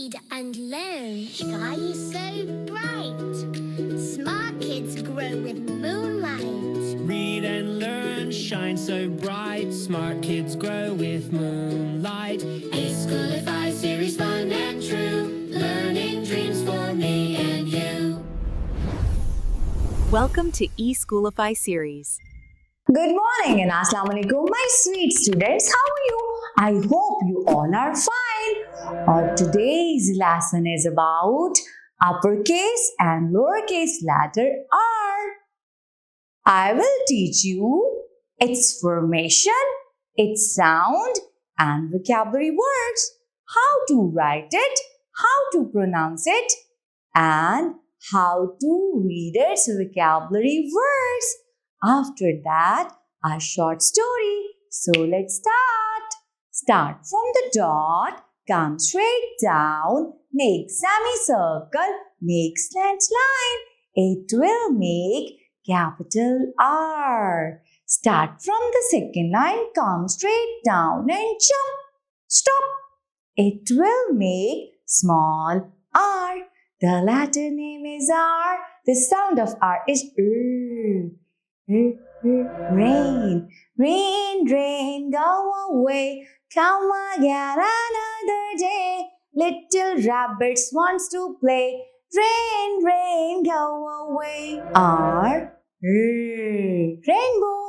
read and learn. Sky is so bright. Smart kids grow with moonlight. Read and learn, shine so bright. Smart kids grow with moonlight. eSchoolify series, fun and true. Learning dreams for me and you. Welcome to eSchoolify series. Good morning and Assalamu alaikum, my sweet students. How are you? I hope you all are fine. Today's lesson is about uppercase and lowercase letter R. I will teach you its formation, its sound and vocabulary words, how to write it, how to pronounce it, and how to read its vocabulary words. After that, a short story. So let's start. Start from the dot, come straight down, make semicircle, make slant line. It will make capital R. Start from the second line, come straight down and jump. Stop. It will make small r. The letter name is R. The sound of R is rain. Rain, rain, go away. Come again another day. Little rabbits wants to play. Rain, rain, go away. R, rainbow.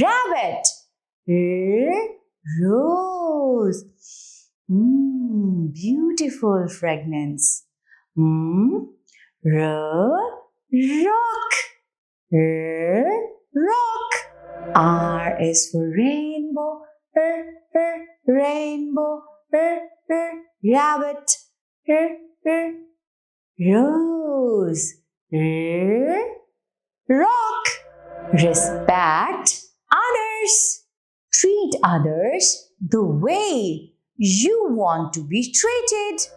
Rabbit. Rose. Beautiful fragrance. Rock. Rock. R is for rainbow. Rainbow. Rabbit. Rose. Rock. Respect others. Treat others the way you want to be treated.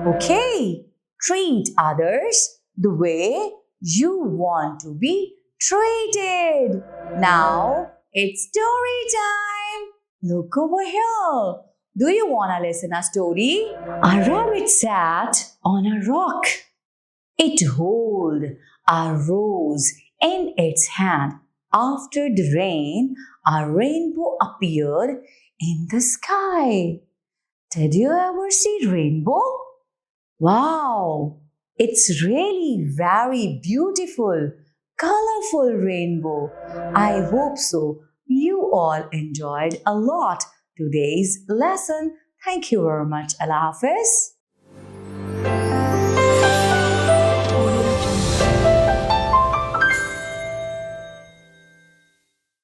Okay? Treat others the way you want to be treated. Now, it's story time. Look over here. Do you want to listen a story? A rabbit sat on a rock. It held a rose in its hand. After the rain, a rainbow appeared in the sky. Did you ever see rainbow? Wow! It's really very beautiful, colorful rainbow. I hope so. You all enjoyed a lot today's lesson. Thank you very much. Allah Hafiz.